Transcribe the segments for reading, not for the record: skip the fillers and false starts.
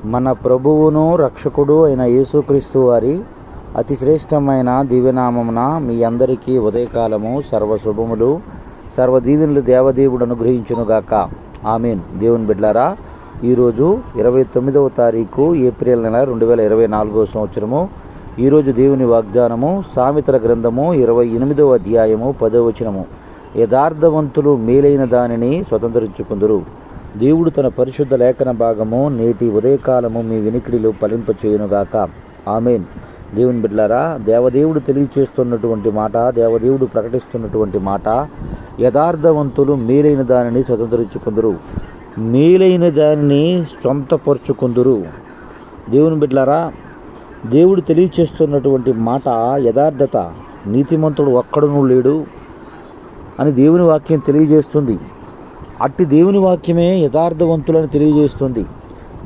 మన ప్రభువును రక్షకుడు అయిన యేసుక్రీస్తు వారి అతి శ్రేష్టమైన దివ్యనామమున మీ అందరికీ ఉదయకాలము సర్వశుభములు సర్వదీవెనలు దేవదేవుడు అనుగ్రహించునుగాక. ఆమేన్. దేవుని బిడ్డలారా, ఈరోజు 29వ తారీఖు ఏప్రిల్ నెల 2024 సంవత్సరము. ఈరోజు దేవుని వాగ్దానము సామెతల గ్రంథము 28వ అధ్యాయము 10వ వచనము. యథార్థవంతులు మేలైన దానిని స్వతంత్రించుకుందురు. దేవుడు తన పరిశుద్ధ లేఖన భాగము నేటి ఉదయకాలము మీ వినికిడిలో ఫలింపచేయునుగాక. ఆమేన్. దేవుని బిడ్డలారా, దేవదేవుడు తెలియచేస్తున్నటువంటి మాట, దేవదేవుడు ప్రకటిస్తున్నటువంటి మాట, యథార్థవంతులు మేలైన దానిని స్వతంత్రించుకుందురు, మేలైన దానిని సొంతపరుచుకుందురు. దేవుని బిడ్డలారా, దేవుడు తెలియచేస్తున్నటువంటి మాట యథార్థత. నీతిమంతుడు ఒక్కడునూ లేడు అని దేవుని వాక్యం తెలియజేస్తుంది. అట్టి దేవుని వాక్యమే యథార్థవంతులని తెలియజేస్తుంది.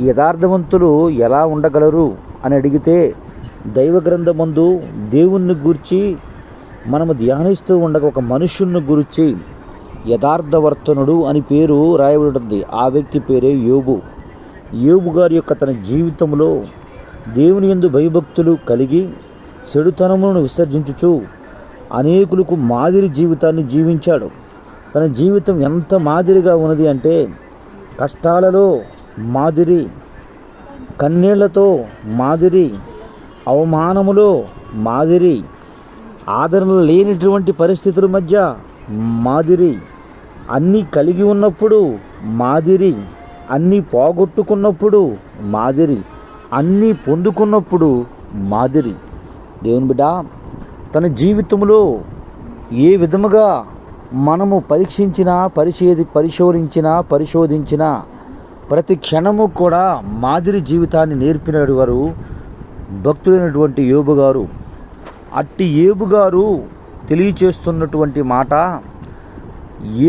ఈ యథార్థవంతులు ఎలా ఉండగలరు అని అడిగితే, దైవ గ్రంథమందు దేవుణ్ణి గురించి మనము ధ్యానిస్తూ ఉండగా ఒక మనుష్యుని గురించి యథార్థవర్తనుడు అని పేరు రాయబడి, ఆ వ్యక్తి పేరే యోబు. యోబు గారి యొక్క తన జీవితంలో దేవుని యందు భయభక్తులు కలిగి చెడుతనములను విసర్జించుచు అనేకులకు మాదిరి జీవితాన్ని జీవించాడు. తన జీవితం ఎంత మాదిరిగా ఉన్నది అంటే, కష్టాలలో మాదిరి, కన్నీళ్లతో మాదిరి, అవమానములో మాదిరి, ఆదరణ లేనిటువంటి పరిస్థితుల మధ్య మాదిరి, అన్నీ కలిగి ఉన్నప్పుడు మాదిరి, అన్నీ పోగొట్టుకున్నప్పుడు మాదిరి, అన్నీ పొందుకున్నప్పుడు మాదిరి. దేవుని బిడ్డ, తన జీవితంలో ఏ విధముగా మనము పరీక్షించినా, పరిశోధించినా ప్రతి క్షణము కూడా మాదిరి జీవితాన్ని నేర్పినడు వారు భక్తులైనటువంటి యోబు గారు. అట్టి యోబు గారు తెలియచేస్తున్నటువంటి మాట,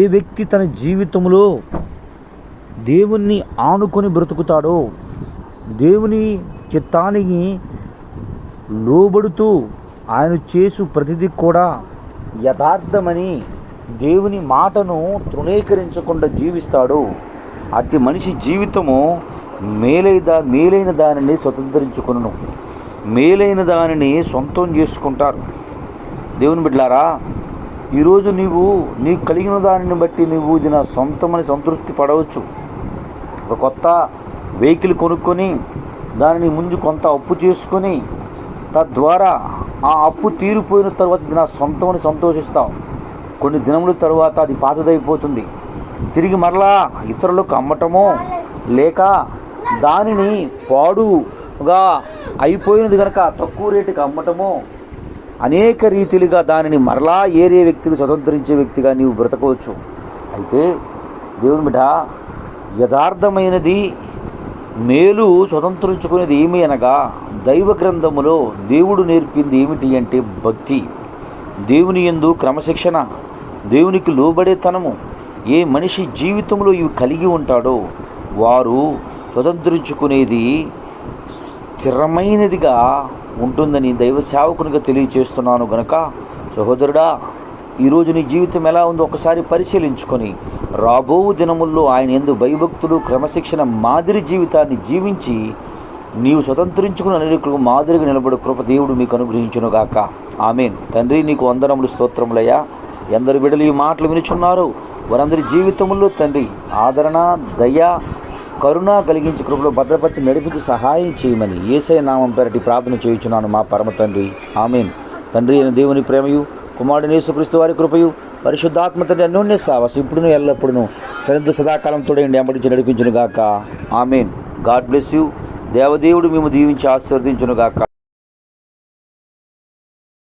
ఏ వ్యక్తి తన జీవితంలో దేవుణ్ణి ఆనుకొని బ్రతుకుతాడో, దేవుని చిత్తానికి లోబడుతూ ఆయన చేసు ప్రతిదీ కూడా యథార్థమని దేవుని మాటను తృణీకరించకుండా జీవిస్తాడు. అట్టి మనిషి జీవితము మేలైన దానిని స్వతంత్రించుకును, మేలైన దానిని సొంతం చేసుకుంటారు. దేవుని బిడ్డలారా, ఈరోజు నీకు కలిగిన దానిని బట్టి ఇది నా సొంతమని సంతృప్తి పడవచ్చు. ఒక కొత్త వెహికల్ కొనుక్కొని దానిని ముందు కొంత అప్పు చేసుకొని, తద్వారా ఆ అప్పు తీరిపోయిన తర్వాత ఇది నా సొంతమని సంతోషిస్తాం. కొన్ని దినముల తర్వాత అది పాతదైపోతుంది. తిరిగి మరలా ఇతరులకు అమ్మటమో, లేక దానిని పాడుగా అయిపోయినది కనుక తక్కువ రేటుకి అమ్మటమో, అనేక రీతిలుగా దానిని మరలా ఏరే వ్యక్తిని స్వతంత్రించే వ్యక్తిగా నీవు బ్రతకవచ్చు. అయితే దేవుని బిడ్డ, యథార్థమైనది మేలు స్వతంత్రించుకునేది ఏమి అనగా, దైవ గ్రంథములో దేవుడు నేర్పింది ఏమిటి అంటే భక్తి, దేవుని యందు క్రమశిక్షణ, దేవునికి లోబడేతనము. ఏ మనిషి జీవితంలో ఇవి కలిగి ఉంటాడో వారు స్వతంత్రించుకునేది స్థిరమైనదిగా ఉంటుందని దైవ సేవకునిగా తెలియచేస్తున్నాను గనక, సహోదరుడా, ఈరోజు నీ జీవితం ఎలా ఉందో ఒకసారి పరిశీలించుకొని రాబో దినముల్లో ఆయన యందు భయభక్తులు, క్రమశిక్షణ మాదిరి జీవితాన్ని జీవించి నీవు స్వతంత్రించుకుని అనేకులకు మాదిరిగా నిలబడే కృప దేవుడు మీకు అనుగ్రహించునుగాక. ఆమేన్. తండ్రి, నీకు వందనములు, స్తోత్రములయ్యా. ఎందరు బిడ్డలు ఈ మాటలు వినుచున్నారు వారందరి జీవితంలో తండ్రి ఆదరణ, దయ, కరుణ కలిగించి కృపలో భద్రపరిచి నడిపించి సహాయం చేయమని యేసయ్య నామం పేరటి ప్రార్థన చేయుచున్నాను మా పరమ తండ్రి. ఆమేన్. తండ్రి అయిన దేవుని ప్రేమయు, కుమారుడు యేసుక్రీస్తు వారి కృపయు, పరిశుద్ధాత్మ తండ్రి అన్యోన్య సహవాసం ఇప్పుడును ఎల్లప్పుడూ సదాకాలం తోడేండి ఎంబడించి నడిపించునుగాక. ఆమేన్. God bless you. దేవదేవుడు మేము దీవించి ఆశీర్వదించునుగాక.